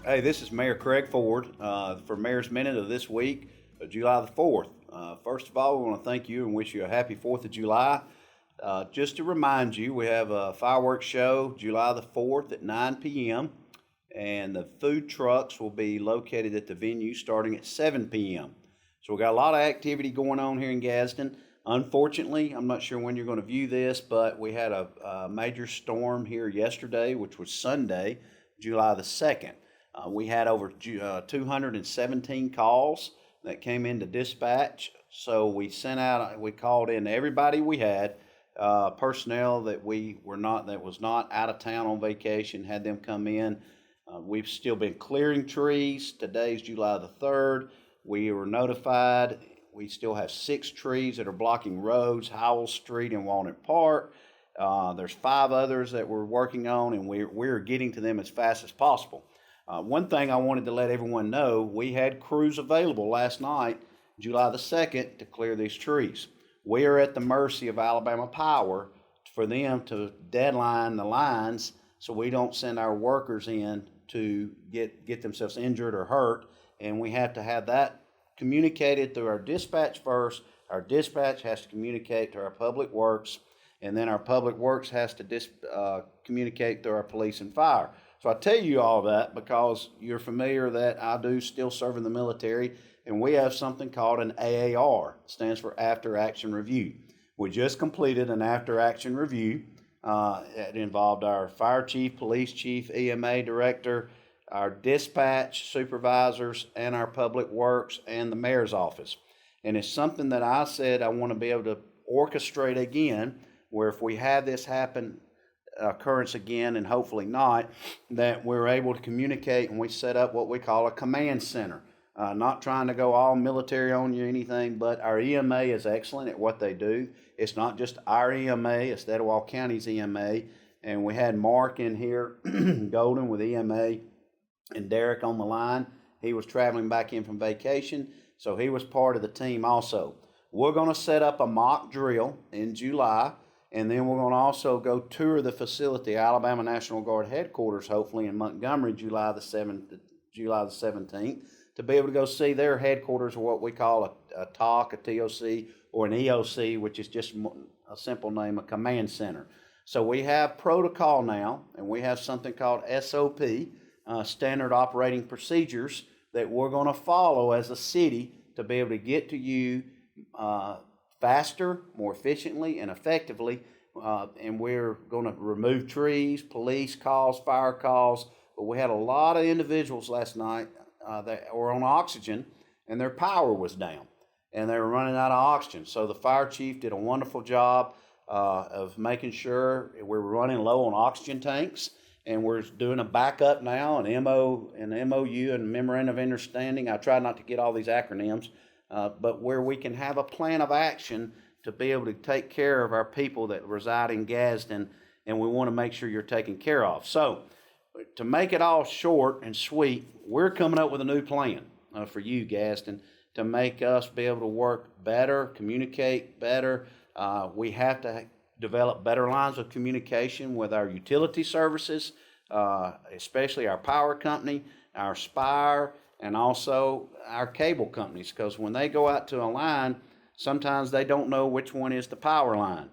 Hey, this is Mayor Craig Ford for Mayor's Minute of this week, July the 4th. First of all, we want to thank you and wish you a happy 4th of July. Just to remind you, we have a fireworks show July the 4th at 9 p.m. and the food trucks will be located at the venue starting at 7 p.m. So we got a lot of activity going on here in Gadsden. Unfortunately, I'm not sure when you're going to view this, but we had a major storm here yesterday, which was Sunday, July the 2nd. We had over 217 calls that came into dispatch. So we called in everybody we had, personnel that was not out of town on vacation, had them come in. We've still been clearing trees. Today's July the 3rd. We were notified. We still have 6 trees that are blocking roads, Howell Street and Walnut Park. There's 5 others that we're working on, and we're getting to them as fast as possible. One thing I wanted to let everyone know, we had crews available last night, July the 2nd, to clear these trees. We are at the mercy of Alabama Power for them to deadline the lines so we don't send our workers in to get themselves injured or hurt, and we have to have that communicated through our dispatch first. Our dispatch has to communicate to our public works, and then our public works has to communicate through our police and fire. So I tell you all that because you're familiar that I do still serve in the military, and we have something called an AAR. It stands for After Action Review. We just completed an After Action Review. It involved our fire chief, police chief, EMA director, our dispatch supervisors, and our public works and the mayor's office. And it's something that I said I want to be able to orchestrate again, where if we have this occurrence again, and hopefully not, that we're able to communicate, and we set up what we call a command center. Not trying to go all military on you or anything, but our EMA is excellent at what they do. It's not just our EMA, it's Etowah County's EMA, and we had Mark in here, Golden with EMA, and Derek on the line. He was traveling back in from vacation, so he was part of the team also. We're going to set up a mock drill in July, and then we're going to also go tour the facility, Alabama National Guard headquarters, hopefully in Montgomery, July the 17th, to be able to go see their headquarters, or what we call a TOC, a TOC, or an EOC, which is just a simple name, a command center. So we have protocol now, and we have something called SOP, Standard Operating Procedures, that we're going to follow as a city to be able to get to you faster, more efficiently, and effectively. And we're going to remove trees, police calls, fire calls. But we had a lot of individuals last night that were on oxygen, and their power was down, and they were running out of oxygen. So the fire chief did a wonderful job of making sure we're running low on oxygen tanks, and we're doing a backup now, an MOU, and Memorandum of Understanding. I try not to get all these acronyms, but where we can have a plan of action to be able to take care of our people that reside in Gadsden, and we want to make sure you're taken care of. So to make it all short and sweet, we're coming up with a new plan for you, Gadsden, to make us be able to work better, communicate better. We have to develop better lines of communication with our utility services, especially our power company, our Spire, and also our cable companies, because when they go out to a line, sometimes they don't know which one is the power line.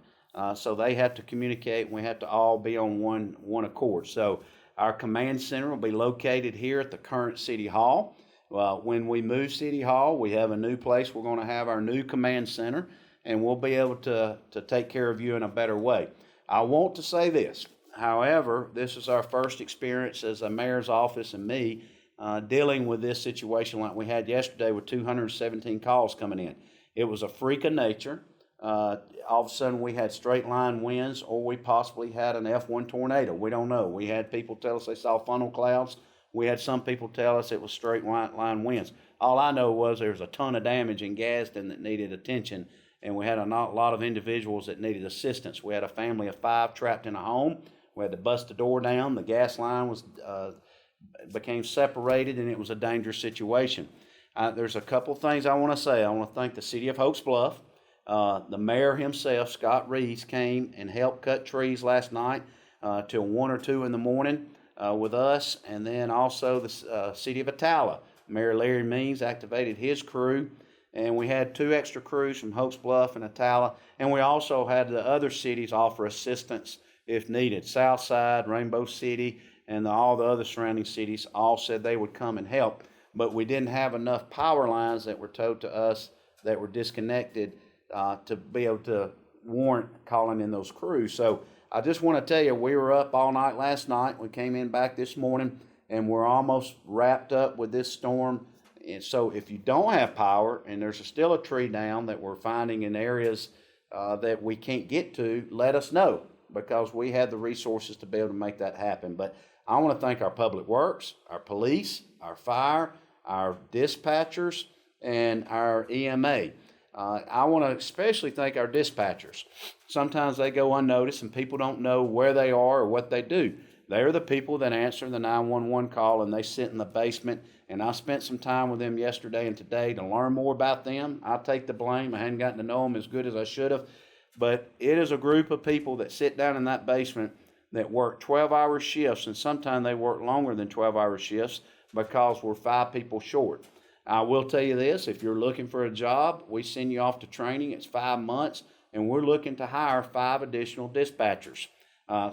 So they have to communicate, and we have to all be on one accord. So our command center will be located here at the current City Hall. When we move City Hall, we have a new place. We're going to have our new command center, and we'll be able to take care of you in a better way. I want to say this. However, this is our first experience as a mayor's office and me dealing with this situation like we had yesterday with 217 calls coming in. It was a freak of nature. All of a sudden we had straight line winds, or we possibly had an F1 tornado. We don't know. We had people tell us they saw funnel clouds. We had some people tell us it was straight line winds. All I know was there was a ton of damage in Gadsden that needed attention, and we had a lot of individuals that needed assistance. We had a family of 5 trapped in a home. We had to bust the door down. The gas line became separated, and it was a dangerous situation. There's a couple things I want to say. I want to thank the City of Hokes Bluff. The mayor himself, Scott Reeves, came and helped cut trees last night till 1 or 2 in the morning. with us, and then also the city of Attala. Mayor Larry Means activated his crew, and we had 2 extra crews from Hopes Bluff and Attala, and we also had the other cities offer assistance if needed. Southside, Rainbow City, and all the other surrounding cities all said they would come and help, but we didn't have enough power lines that were towed to us that were disconnected to be able to warrant calling in those crews. So I just want to tell you, we were up all night last night. We came in back this morning, and we're almost wrapped up with this storm. And so if you don't have power and there's still a tree down that we're finding in areas that we can't get to, let us know, because we have the resources to be able to make that happen. But I want to thank our public works, our police, our fire, our dispatchers, and our EMA. I want to especially thank our dispatchers. Sometimes they go unnoticed and people don't know where they are or what they do. They're the people that answer the 911 call, and they sit in the basement. And I spent some time with them yesterday and today to learn more about them. I take the blame. I hadn't gotten to know them as good as I should have. But it is a group of people that sit down in that basement that work 12-hour shifts, and sometimes they work longer than 12-hour shifts because we're 5 people short. I will tell you this, if you're looking for a job, we send you off to training. It's 5 months, and we're looking to hire 5 additional dispatchers.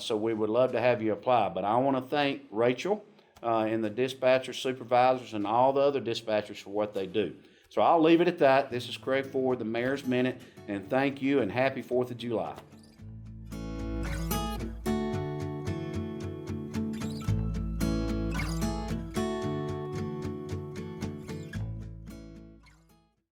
So we would love to have you apply. But I want to thank Rachel and the dispatcher supervisors and all the other dispatchers for what they do. So I'll leave it at that. This is Craig Ford, the Mayor's Minute, and thank you and happy 4th of July.